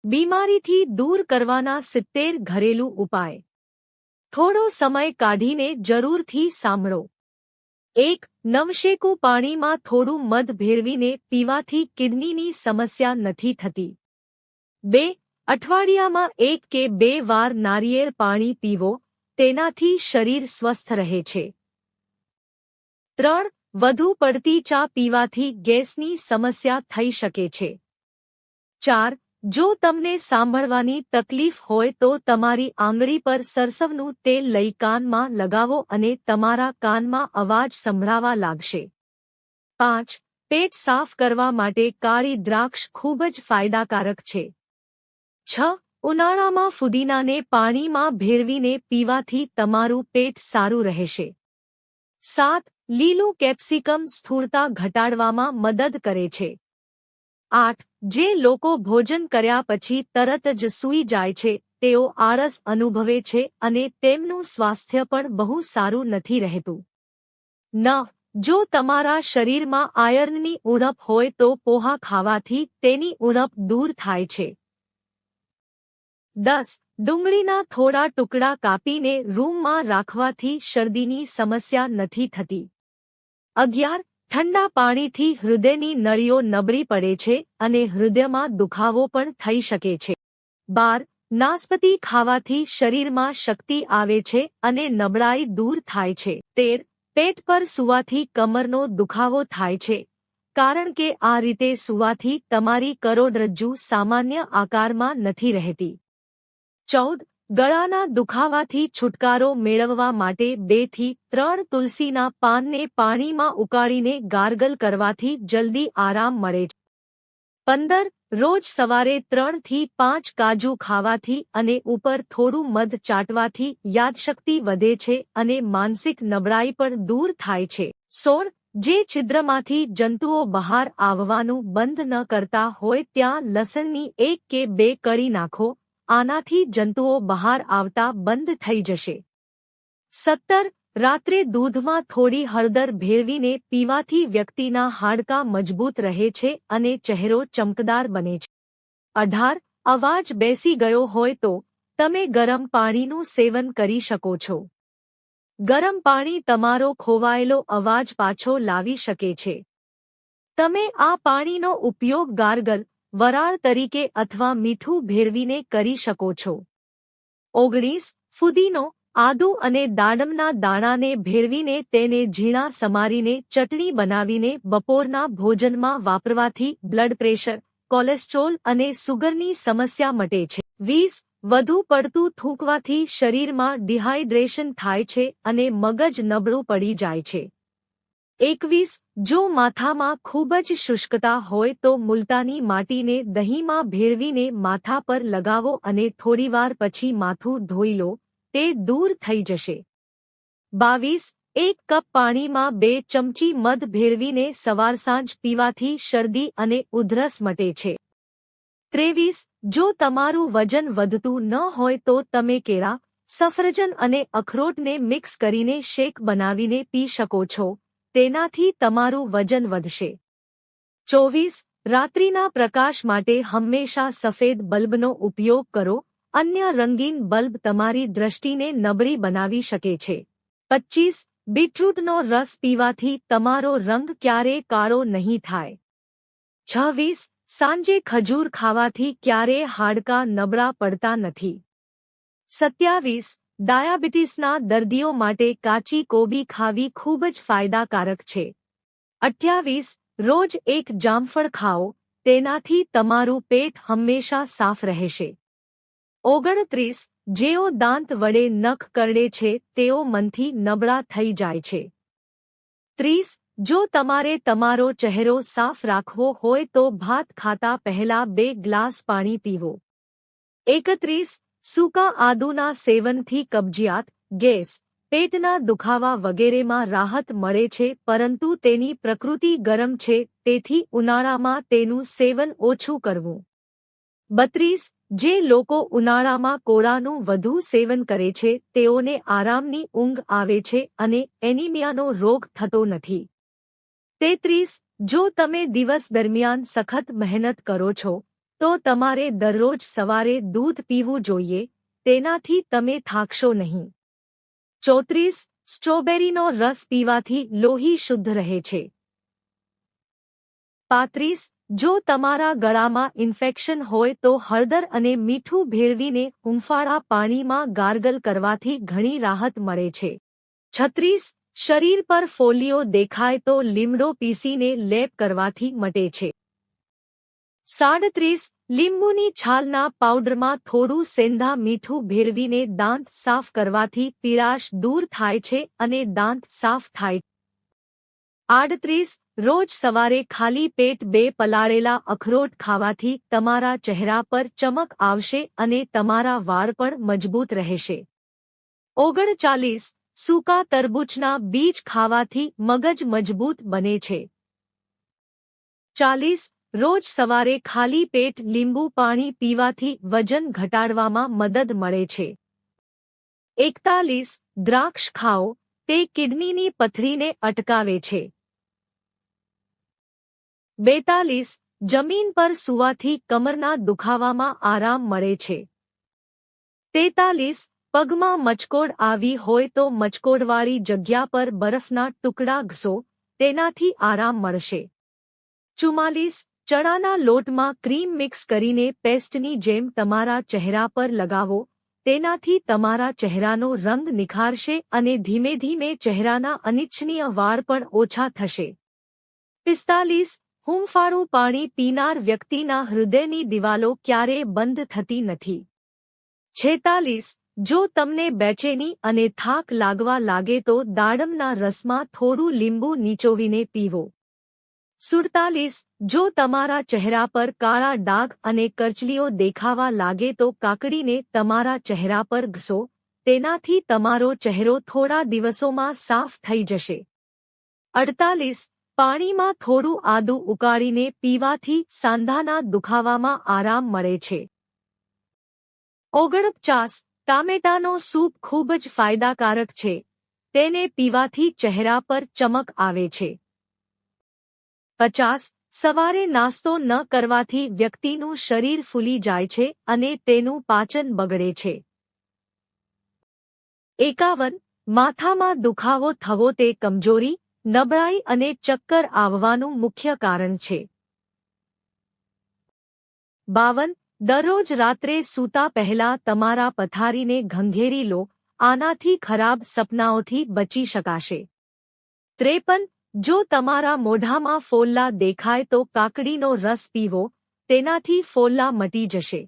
બીમારીથી દૂર કરવાના 70 ઘરેલું ઉપાય. થોડો સમય કાઢીને જરૂરથી સાંભળો. 1. નવશેકું પાણીમાં થોડું મધ ભેળવીને પીવાથી કિડનીની સમસ્યા નથી થતી. 2. અઠવાડિયામાં 1 કે 2 વાર નારિયેળ પાણી પીવો, તેનાથી શરીર સ્વસ્થ રહે છે. 3. વધુ પડતી ચા પીવાથી ગેસની સમસ્યા થઈ શકે છે. 4. જો તમને સાંભળવાની તકલીફ હોય તો તમારી આંગળી પર સરસવનું તેલ લઈ કાનમાં લગાવો અને તમારા કાનમાં અવાજ સંભળાવા લાગશે. 5. પેટ સાફ કરવા માટે કાળી દ્રાક્ષ ખૂબ જ ફાયદાકારક છે. 6. ઉનાળામાં ફુદીનાને પાણીમાં ભેળવીને પીવાથી તમારું પેટ સારું રહેશે. 7. લીલું કેપ્સિકમ સ્થૂળતા ઘટાડવામાં મદદ કરે છે. 8. જે લોકો ભોજન કર્યા પછી તરત જ સૂઈ જાય છે, તેઓ આળસ અનુભવે છે અને તેમનું સ્વાસ્થ્ય પણ બહુ સારું નથી રહેતું. 9. જો તમારા શરીરમાં આયર્નની ઉણપ હોય તો પોહા ખાવાથી તેની ઉણપ દૂર થાય છે. 10. ડુંગળીના થોડા ટુકડા કાપીને રૂમમાં રાખવાથી શરદીની સમસ્યા નથી થતી. 11. ઠંડા પાણીથી હૃદયની નળીઓ નબળી પડે છે અને હૃદયમાં દુખાવો પણ થઈ શકે છે. 12. નાસપતી ખાવાથી શરીરમાં શક્તિ આવે છે અને નબળાઈ દૂર થાય છે. 13. પેટ પર સૂવાથી કમરનો દુખાવો થાય છે, કારણ કે આ રીતે સૂવાથી તમારી કરોડરજ્જુ સામાન્ય આકારમાં નથી રહેતી. 14. ગળાના દુખાવાથી છુટકારો મેળવવા માટે 2 થી 3 તુલસીના પાનને પાણીમાં ઉકાળીને ગાર્ગલ કરવાથી જલ્દી આરામ મળે છે. 15. રોજ સવારે 3 થી 5 કાજુ ખાવાથી અને ઉપર થોડું મધ ચાટવાથી યાદશક્તિ વધે છે અને માનસિક નબળાઈ પણ દૂર થાય છે. 16. જે છિદ્રમાંથી જંતુઓ બહાર આવવાનું બંધ ન કરતા હોય ત્યાં લસણની 1 કે 2 કળી નાખો, આનાથી જંતુઓ બહાર આવતા બંધ થઈ જશે. 17. રાત્રે દૂધમાં થોડી હળદર ભેળવીને પીવાથી વ્યક્તિના હાડકાં મજબૂત રહે છે અને ચહેરો ચમકદાર બને છે. 18. અવાજ બેસી ગયો હોય તો તમે ગરમ પાણીનું સેવન કરી શકો છો. ગરમ પાણી તમારો ખોવાયેલો અવાજ પાછો લાવી શકે છે. તમે આ પાણીનો ઉપયોગ ગાર્ગલ, વરાળ તરીકે અથવા મીઠું ભેળવીને કરી શકો છો. 19. ફુદીનો, આદુ અને દાડમના દાણાને ભેળવીને તેને ઝીણા સમારીને ચટણી બનાવીને બપોરના ભોજનમાં વાપરવાથી બ્લડ પ્રેશર, કોલેસ્ટ્રોલ અને સુગરની સમસ્યા મટે છે. 20. વધુ પડતું થૂંકવાથી શરીરમાં ડિહાઇડ્રેશન થાય છે અને મગજ નબળું પડી જાય છે. 21. જો માથામાં ખૂબ જ શુષ્કતા હોય તો મુલતાની માટીને દહીંમાં ભેળવીને માથા પર લગાવો અને થોડીવાર પછી માથું ધોઈ લો, તે દૂર થઈ જશે. 22. 1 કપ પાણીમાં 2 ચમચી મધ ભેળવીને સવાર સાંજ પીવાથી શરદી અને ઉધરસ મટે છે. 23. જો તમારું વજન વધતું ન હોય તો તમે કેળા, સફરજન અને અખરોટને મિક્સ કરીને શેક બનાવીને પી શકો છો, તેનાથી તમારું વજન વધશે. 24. રાત્રિના પ્રકાશ માટે હંમેશા સફેદ બલ્બનો ઉપયોગ કરો, અન્ય રંગીન બલ્બ તમારી દૃષ્ટિને નબળી બનાવી શકે છે. 25. બીટરૂટનો રસ પીવાથી તમારો રંગ ક્યારેય કાળો નહીં થાય. 26. સાંજે ખજૂર ખાવાથી ક્યારેય હાડકાં નબળા પડતા નથી. 27. ડાયાબિટીસના દર્દીઓ માટે કાચી કોબી ખાવી ખૂબ જ ફાયદાકારક છે. 28. રોજ 1 જામફળ ખાઓ, તેનાથી તમારું પેટ હંમેશા સાફ રહેશે. 29. જેઓ દાંત વડે નખ કરડે છે તેઓ મનથી નબળા થઈ જાય છે. 30. જો તમારે તમારો ચહેરો સાફ રાખવો હોય તો ભાત ખાતા પહેલા 2 ગ્લાસ પાણી પીવો. 31. સૂકા આદુના સેવનથી કબજિયાત, ગેસ, પેટના દુખાવા વગેરેમાં રાહત મળે છે, પરંતુ તેની પ્રકૃતિ ગરમ છે, તેથી ઉનાળામાં તેનું સેવન ઓછું કરવું. 32. જે લોકો ઉનાળામાં કોળાનું વધુ સેવન કરે છે તેઓને આરામની ઊંઘ આવે છે અને એનિમિયાનો રોગ થતો નથી. 33. જો તમે દિવસ દરમિયાન સખત મહેનત કરો છો, તો તમારે દરરોજ સવારે દૂધ પીવું જોઈએ, તેનાથી તમે થાકશો નહીં. 34. સ્ટ્રોબેરીનો રસ પીવાથી લોહી શુદ્ધ રહે છે. 35. જો તમારા ગળામાં ઇન્ફેક્શન હોય તો હળદર અને મીઠું ભેળવીને હૂંફાળા પાણીમાં ગાર્ગલ કરવાથી ઘણી રાહત મળે છે. 36. શરીર પર ફોલ્લીઓ દેખાય તો લીમડો પીસીને લેપ કરવાથી મટે છે. 37. લીંબુની છાલના પાવડરમાં થોડું સેંધા મીઠું ભેળવીને દાંત સાફ કરવાથી પીળાશ દૂર થાય છે અને દાંત સાફ થાય. 38. રોજ સવારે ખાલી પેટ 2 પલાળેલા અખરોટ ખાવાથી તમારા ચહેરા પર ચમક આવશે અને તમારા વાળ પણ મજબૂત રહેશે. 39. સૂકા તરબૂચના બીજ ખાવાથી મગજ મજબૂત બને છે. 40. રોજ સવારે ખાલી પેટ લીંબુ પાણી પીવાથી વજન ઘટાડવામાં મદદ મળે છે. 41. દ્રાક્ષ ખાઓ, તે કિડનીની પથરીને અટકાવે છે. 42. જમીન પર સૂવાથી કમરના દુખાવામાં આરામ મળે છે. 43. પગમાં મચકોડ આવી હોય તો મચકોડવાળી જગ્યા પર બરફના ટુકડા ઘસો, તેનાથી આરામ મળશે. 44. ચણાના લોટમાં ક્રીમ મિક્સ કરીને પેસ્ટની જેમ તમારા ચહેરા પર લગાવો, તેનાથી તમારા ચહેરાનો રંગ નિખારશે અને ધીમે ધીમે ચહેરાના અનિચ્છનીય વાળ પણ ઓછા થશે. 45. હૂંફાળું પાણી પીનાર વ્યક્તિના હૃદયની દિવાલો ક્યારેય બંધ થતી નથી. 46. જો તમને બેચેની અને થાક લાગવા લાગે તો દાડમના રસમાં થોડું લીંબુ નીચોવીને પીવો. 47. જો તમારા ચહેરા પર કાળા ડાઘ અને કરચલીઓ દેખાવા લાગે તો કાકડીને તમારા ચહેરા પર ઘસો, તેનાથી તમારો ચહેરો થોડા દિવસોમાં સાફ થઈ જશે. 48. પાણીમાં થોડું આદું ઉકાળીને પીવાથી સાંધાના દુખાવામાં આરામ મળે છે. 49. ટામેટાનો સૂપ ખૂબ જ ફાયદાકારક છે, તેને પીવાથી ચહેરા પર ચમક આવે છે. 50. સવારે નાસ્તો ન કરવાથી વ્યક્તિનું શરીર ફૂલી જાય છે અને તેનું પાચન બગડે છે. 51. માથામાં દુખાવો થવો તે કમજોરી, નબળાઈ અને ચક્કર આવવાનું મુખ્ય કારણ છે. 52. દરરોજ રાત્રે સૂતા પહેલા તમારા પથારીને ઘંઘેરી લો, આનાથી ખરાબ સપનાઓથી બચી શકાશે. 53. જો તમારા મોઢામાં ફોલ્લા દેખાય તો કાકડીનો રસ પીવો, તેનાથી ફોલ્લા મટી જશે.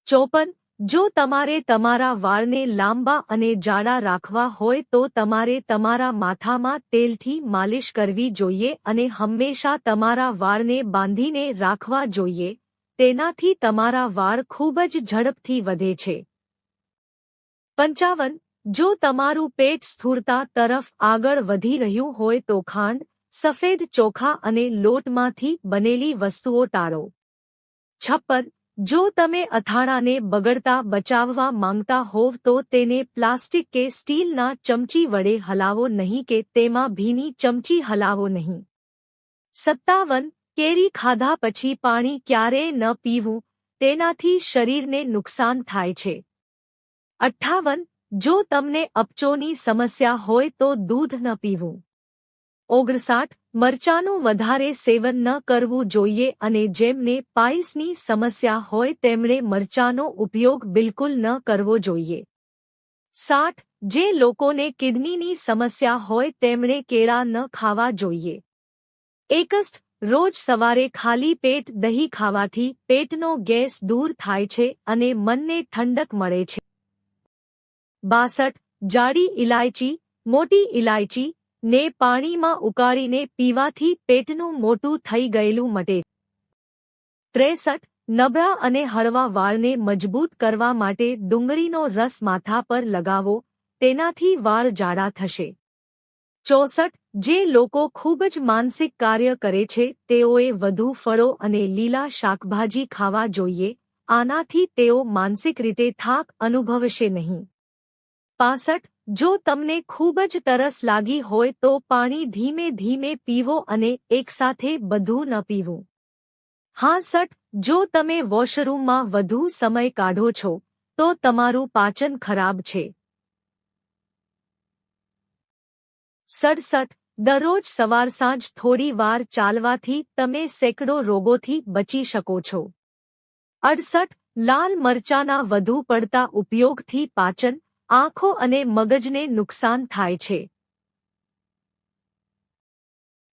54. જો તમારે તમારા વાળને લાંબા અને જાડા રાખવા હોય તો તમારે તમારા માથામાં તેલથી માલિશ કરવી જોઈએ અને હંમેશા તમારા વાળને બાંધીને રાખવા જોઈએ, તેનાથી તમારા વાળ ખૂબ જ ઝડપથી વધે છે. 55. જો તમારું પેટ સ્થૂળતા તરફ આગળ વધી રહ્યું હોય તો ખાંડ, સફેદ ચોખા અને લોટમાંથી બનેલી વસ્તુઓ ટાળો. 56. જો તમે અથાણાને બગડતા બચાવવા માંગતા હોવ તો તેને પ્લાસ્ટિક કે સ્ટીલના ચમચી વડે હલાવો નહીં કે તેમાં ભીની ચમચી હલાવો નહીં. 57. કેરી ખાધા પછી પાણી ક્યારેય ન પીવું, તેનાથી શરીરને નુકસાન થાય છે. 58. જો તમને અપચોની સમસ્યા હોય તો દૂધ ન પીવું. 59. મરચાનું વધારે સેવન ન કરવું જોઈએ અને જેમને પાઇલ્સની સમસ્યા હોય તેમણે મરચાનો ઉપયોગ બિલકુલ ન કરવો જોઈએ. 60. જે લોકોને કિડનીની સમસ્યા હોય તેમણે કેળા ન ખાવા જોઈએ. 61. રોજ સવારે ખાલી પેટ દહીં ખાવાથી પેટનો ગેસ દૂર થાય છે અને મનને ઠંડક મળે છે. 62. જાડી ઇલાયચી, મોટી ઇલાયચી ને પાણીમાં ઉકાળીને પીવાથી પેટનું મોટું થઈ ગયેલું મટે. 63. નબળા અને હળવા વાળને મજબૂત કરવા માટે ડુંગળીનો રસ માથા પર લગાવો, તેનાથી વાળ જાડા થશે. 64. જે લોકો ખૂબ જ માનસિક કાર્ય કરે છે તેઓએ વધુ ફળો અને લીલા શાકભાજી ખાવા જોઈએ, આનાથી તેઓ માનસિક રીતે થાક અનુભવશે નહીં. 65. જો તમને ખૂબ જ તરસ લાગી હોય તો પાણી ધીમે ધીમે પીવો અને એકસાથે બધું ન પીવું. 65 જો તમે વોશરૂમમાં વધુ સમય કાઢો છો તો તમારું પાચન ખરાબ છે. 67 દરરોજ સવાર સાંજ થોડી વાર ચાલવાથી તમે સેંકડો રોગોથી બચી શકો છો. 68 લાલ મરચાના વધુ પડતા ઉપયોગથી પાચન, આંખો અને મગજને નુકસાન થાય છે.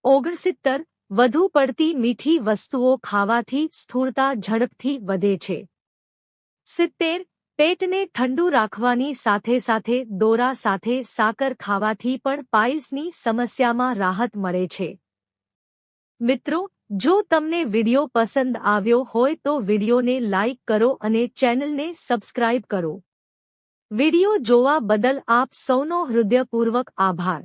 69 વધુ પડતી મીઠી વસ્તુઓ ખાવાથી સ્થૂળતા ઝડપથી વધે છે. 70 પેટને ઠંડુ રાખવાની સાથે સાથે દોરા સાથે સાકર ખાવાથી પણ પાઇલ્સની સમસ્યામાં રાહત મળે છે. મિત્રો, જો તમને વિડિયો પસંદ આવ્યો હોય તો વિડિયોને લાઇક કરો અને ચેનલને સબસ્ક્રાઇબ કરો. વિડિયો જોવા બદલ આપ સૌનો હૃદયપૂર્વક આભાર.